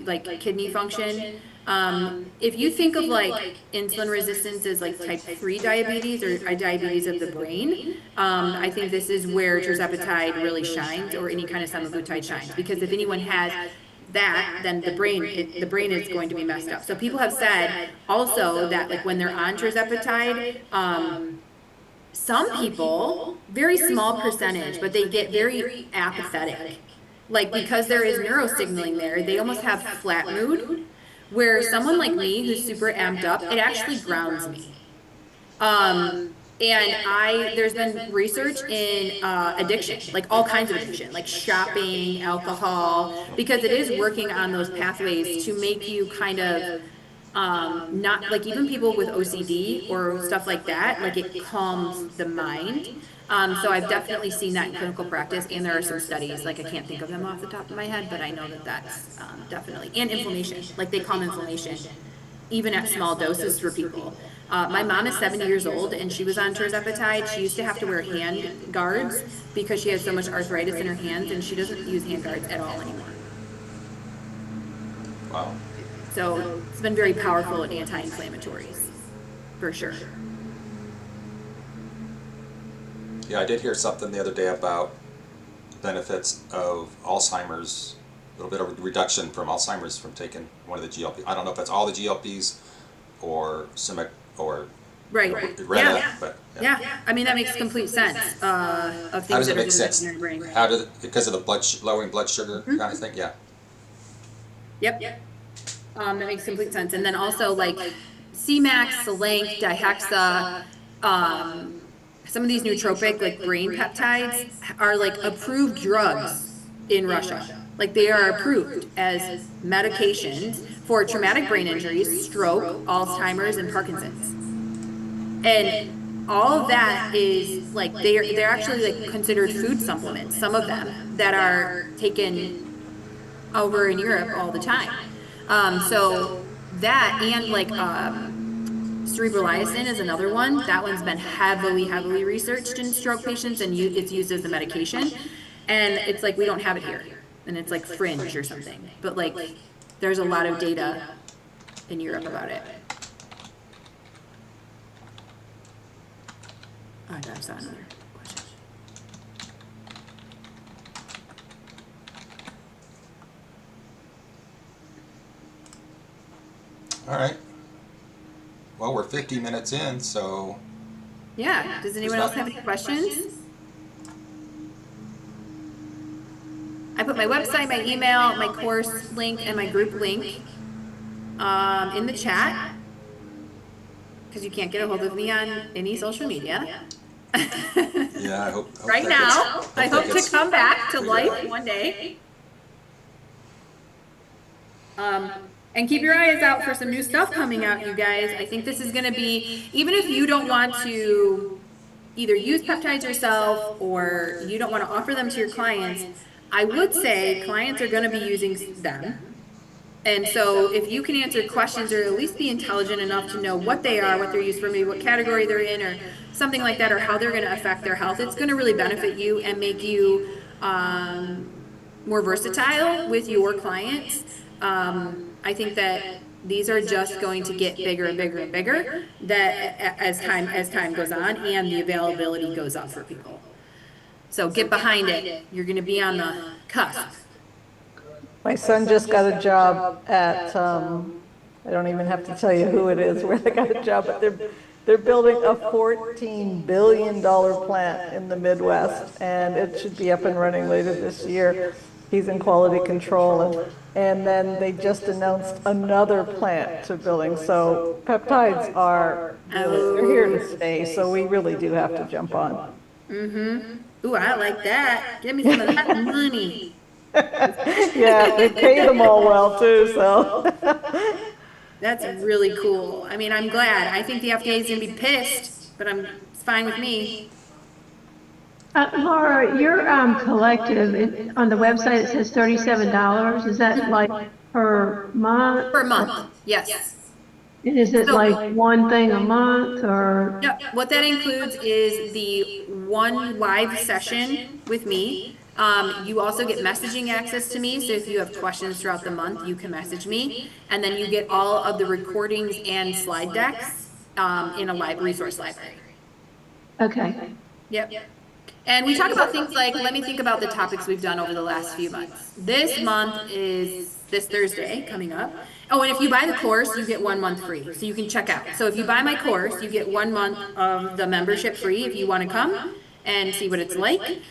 [SPEAKER 2] like kidney function. If you think of like insulin resistance as like type 3 diabetes or diabetes of the brain, I think this is where tirzepatide really shines, or any kind of semaglutide shines, because if anyone has that, then the brain is going to be messed up. So people have said also that like when they're on tirzepatide, some people, very small percentage, but they get very apathetic. Like because there is neurosignaling there, they almost have flat mood, where someone like me who's super amped up, it actually grounds me. There's been research in addiction, like all kinds of addiction, like shopping, alcohol, because it is working on those pathways to make you kind of not like even people with OCD or stuff like that, like it calms the mind. So I've definitely seen that in clinical practice, and there are some studies, like I can't think of them off the top of my head, but I know that that's definitely, and inflammation, like they calm inflammation even at small doses for people. My mom is 70 years old and she was on tirzepatide. She used to have to wear hand guards because she had so much arthritis in her hands, and she doesn't use hand guards at all anymore.
[SPEAKER 1] Wow.
[SPEAKER 2] So it's been very powerful in anti-inflammatories, for sure.
[SPEAKER 1] Yeah, I did hear something the other day about benefits of Alzheimer's, a little bit of reduction from Alzheimer's from taking one of the GLP. I don't know if that's all the GLPs or some or
[SPEAKER 2] Right.
[SPEAKER 1] Retta,
[SPEAKER 2] Yeah.
[SPEAKER 1] but
[SPEAKER 2] Yeah. I mean, that makes complete sense of
[SPEAKER 1] How
[SPEAKER 2] things
[SPEAKER 1] does
[SPEAKER 2] that
[SPEAKER 1] it
[SPEAKER 2] are
[SPEAKER 1] make
[SPEAKER 2] doing
[SPEAKER 1] sense?
[SPEAKER 2] in your brain.
[SPEAKER 1] How does because of the lowering blood sugar kind of thing? Yeah.
[SPEAKER 2] Yep. That makes complete sense. And then also like Cmax, Selenk, Dihexa, some of these nootropic like brain peptides are like approved drugs in Russia. Like they are approved as medications for traumatic brain injuries, stroke, Alzheimer's, and Parkinson's. And all of that is like they're actually like considered food supplements, some of them that are taken over in Europe all the time. So that and like cerebral is another one. That one's been heavily researched in stroke patients, and it's used as a medication. And it's like we don't have it here, and it's like fringe or something. But like there's a lot of data in Europe about it. Oh, I saw another question.
[SPEAKER 1] All right. Well, we're 50 minutes in, so
[SPEAKER 2] Yeah. Does anyone else have any questions? I put my website, my email, my course link, and my group link in the chat because you can't get a hold of me on any social media.
[SPEAKER 1] yeah, I hope
[SPEAKER 2] Right
[SPEAKER 1] that
[SPEAKER 2] now, I hope to come back to
[SPEAKER 1] figured
[SPEAKER 2] life
[SPEAKER 1] out.
[SPEAKER 2] one day. And keep your eyes out for some new stuff coming out, you guys. I think this is going to be, even if you don't want to either use peptides yourself or you don't want to offer them to your clients, I would say clients are going to be using them. And so if you can answer questions or at least be intelligent enough to know what they are, what they're used for, maybe what category they're in or something like that, or how they're going to affect their health, it's going to really benefit you and make you more versatile with your clients. I think that these are just going to get bigger and bigger and bigger that as time goes on and the availability goes up for people. So get behind it. You're going to be on the cusp.
[SPEAKER 3] My son just got a job at, I don't even have to tell you who it is, where they got a job, but they're building a $14 billion plant in the Midwest, and it should be up and running later this year. He's in quality control, and then they just announced another plant to building. So peptides are really, they're here to stay, so we really do have to jump on.
[SPEAKER 2] Mm-hmm. Ooh, I like that. Give me some of that money.
[SPEAKER 3] Yeah, they pay them all well too, so.
[SPEAKER 2] That's really cool. I mean, I'm glad. I think the FDA is going to be pissed, but it's fine with me.
[SPEAKER 4] Laura, your collective on the website, it says $37. Is that like per month?
[SPEAKER 2] Per month, yes.
[SPEAKER 4] And is it
[SPEAKER 2] So-
[SPEAKER 4] like one thing a month or?
[SPEAKER 2] Yep. What that includes is the one live session with me. You also get messaging access to me. So if you have questions throughout the month, you can message me. And then you get all of the recordings and slide decks in a live resource library.
[SPEAKER 4] Okay.
[SPEAKER 2] Yep. And we talk about things like, let me think about the topics we've done over the last few months. This month is this Thursday coming up. Oh, and if you buy the course, you get 1 month free. So you can check out. So if you buy my course, you get 1 month of the membership free if you want to come and see what it's like.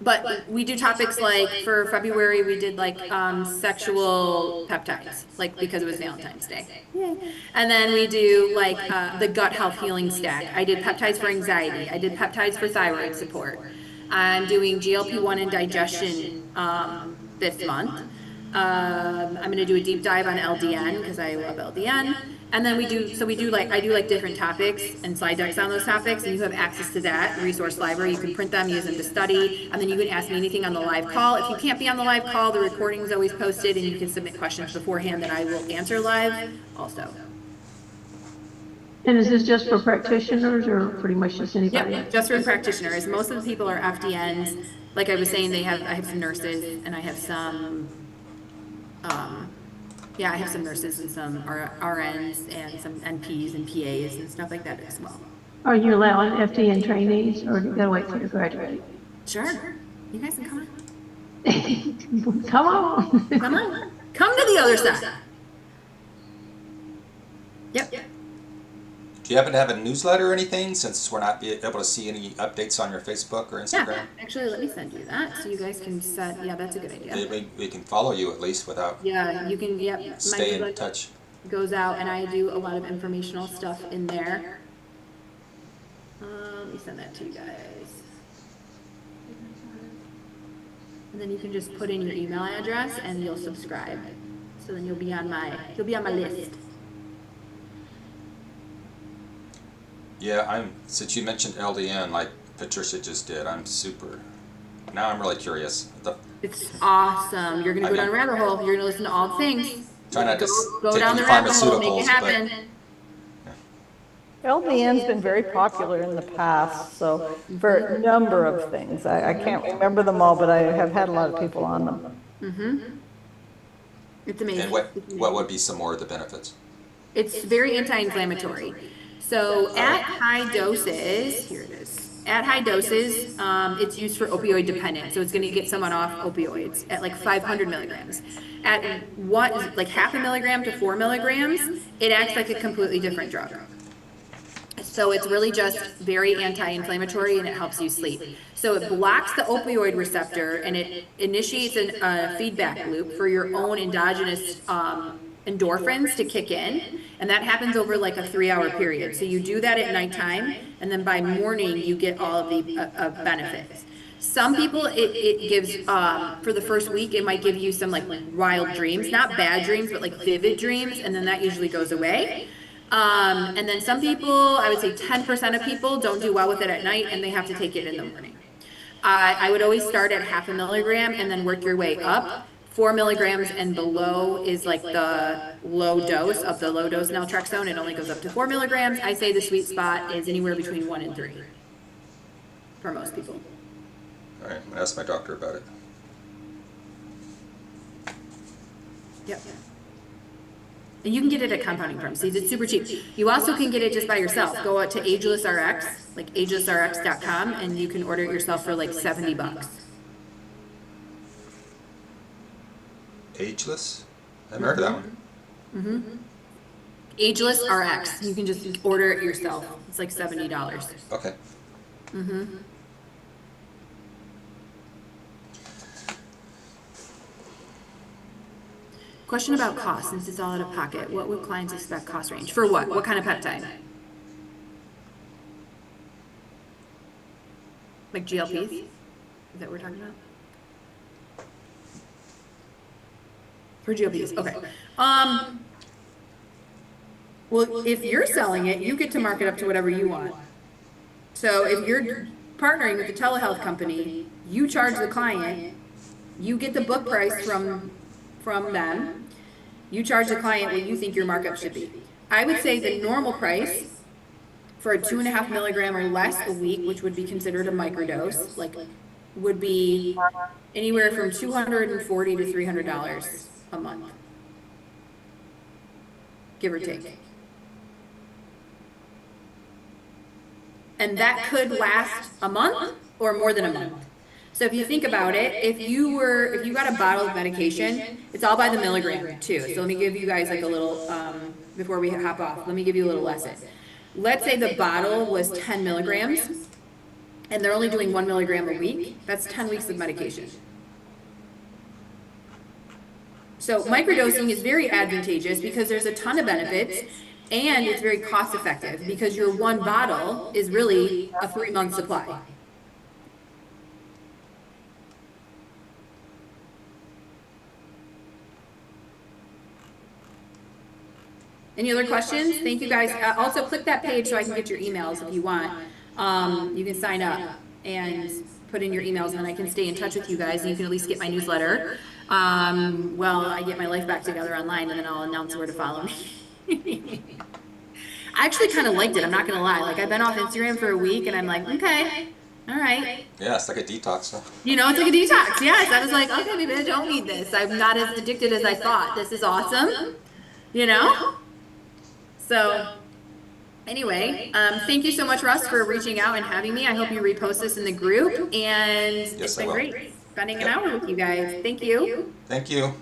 [SPEAKER 2] But we do topics like for February, we did like sexual peptides, like because it was Valentine's Day. Yay. And then we do like the gut health healing stack. I did peptides for anxiety. I did peptides for thyroid support. I'm doing GLP-1 and digestion this month. I'm going to do a deep dive on LDN because I love LDN. And then we do like, I do like different topics and slide decks on those topics, and you have access to that resource library. You can print them, use them to study, and then you can ask me anything on the live call. If you can't be on the live call, the recording is always posted, and you can submit questions beforehand that I will answer live also.
[SPEAKER 4] And is this just for practitioners or pretty much just anybody?
[SPEAKER 2] Yep, just for practitioners. Most of the people are FDNs. Like I was saying, I have some nurses, and I have some, yeah, I have some nurses and some RNs and some NPs and PAs and stuff like that as well.
[SPEAKER 4] Are you allowing FDN trainees or do you gotta wait till you graduate?
[SPEAKER 2] Sure. You guys can come on.
[SPEAKER 4] Come on.
[SPEAKER 2] Come on. Come to the other side. Yep.
[SPEAKER 1] Do you happen to have a newsletter or anything, since we're not able to see any updates on your Facebook or Instagram?
[SPEAKER 2] Yeah, actually, let me send you that so you guys can set, yeah, that's a good idea.
[SPEAKER 1] We can follow you at least without
[SPEAKER 2] Yeah, you can, yep.
[SPEAKER 1] stay in
[SPEAKER 2] newsletter
[SPEAKER 1] touch.
[SPEAKER 2] Goes out and I do a lot of informational stuff in there. Let me send that to you guys. And then you can just put in your email address and you'll subscribe. So then you'll be on my list.
[SPEAKER 1] Yeah, since you mentioned LDN, like Patricia just did, now I'm really curious.
[SPEAKER 2] It's awesome. You're gonna go down a rabbit hole. You're gonna listen to all the things.
[SPEAKER 1] Try not to
[SPEAKER 2] Go
[SPEAKER 1] take
[SPEAKER 2] down
[SPEAKER 1] any
[SPEAKER 2] the rabbit hole, make
[SPEAKER 1] pharmaceuticals,
[SPEAKER 2] it happen.
[SPEAKER 3] LDN's been very popular in the past, so for a number of things. I can't remember them all, but I have had a lot of people on them.
[SPEAKER 2] It's amazing.
[SPEAKER 1] And what would be some more of the benefits?
[SPEAKER 2] It's very anti-inflammatory. So at high doses, here it is. At high doses, it's used for opioid dependence. So it's going to get someone off opioids at like 500 milligrams. At like half a milligram to 4 milligrams, it acts like a completely different drug. So it's really just very anti-inflammatory and it helps you sleep. So it blocks the opioid receptor and it initiates a feedback loop for your own endogenous endorphins to kick in, and that happens over like a 3-hour period. So you do that at nighttime, and then by morning you get all of the benefits. Some people it gives for the first week it might give you some like wild dreams, not bad dreams, but like vivid dreams, and then that usually goes away. And then some people, I would say 10% of people don't do well with it at night, and they have to take it in the morning. I would always start at half a milligram and then work your way up. 4 milligrams and below is like the low dose of the low dose naltrexone. It only goes up to 4 milligrams. I say the sweet spot is anywhere between 1 and 3 for most people.
[SPEAKER 1] All right, I'm going to ask my doctor about it.
[SPEAKER 2] Yep. And you can get it at compounding pharmacies. It's super cheap. You also can get it just by yourself. Go out to AgelessRx, like agelessrx.com, and you can order it yourself for like $70.
[SPEAKER 1] Ageless? I haven't heard of that one.
[SPEAKER 2] Mm-hmm. Ageless RX. You can just order it yourself. It's like $70.
[SPEAKER 1] Okay.
[SPEAKER 2] Mm-hmm. Question about cost, since it's all out of pocket. What would clients expect cost range? For what? What kind of peptide? Like GLPs? Is that what we're talking about? For GLPs, okay. Well, if you're selling it, you get to mark it up to whatever you want. So if you're partnering with a telehealth company, you charge the client, you get the book price from them, you charge the client what you think your markup should be. I would say the normal price for a 2.5 milligram or less a week, which would be considered a microdose, like would be anywhere from $240 to $300 a month, give or take. And that could last a month or more than a month. So if you think about it, if you got a bottle of medication, it's all by the milligram too. So let me give you guys like a little, before we hop off, let me give you a little lesson. Let's say the bottle was 10 milligrams. and they're only doing 1 milligram a week, that's 10 weeks of medication. So microdosing is very advantageous because there's a ton of benefits, and it's very cost effective because your one bottle is really a 3-month supply. Any other questions? Thank you guys. Also click that page so I can get your emails if you want. You can sign up and put in your emails, and then I can stay in touch with you guys, and you can at least get my newsletter. Well, I get my life back together online, and then I'll announce where to follow me. I actually kind of liked it, I'm not gonna lie. Like, I've been off Instagram for a week, and I'm like, okay, all right.
[SPEAKER 1] Yeah, it's like a detox. Huh?
[SPEAKER 2] You know, it's like a detox. Yes, I was like, okay, maybe I don't need this. I'm not as addicted as I thought. This is awesome. You know? So, anyway, thank you so much, Russ, for reaching out and having me. I hope you repost this in the group, and it's been great spending an hour with you guys. Thank you.
[SPEAKER 1] Thank you.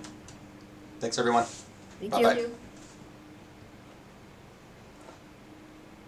[SPEAKER 1] Thanks, everyone.
[SPEAKER 2] Thank
[SPEAKER 1] Bye-bye.
[SPEAKER 2] you.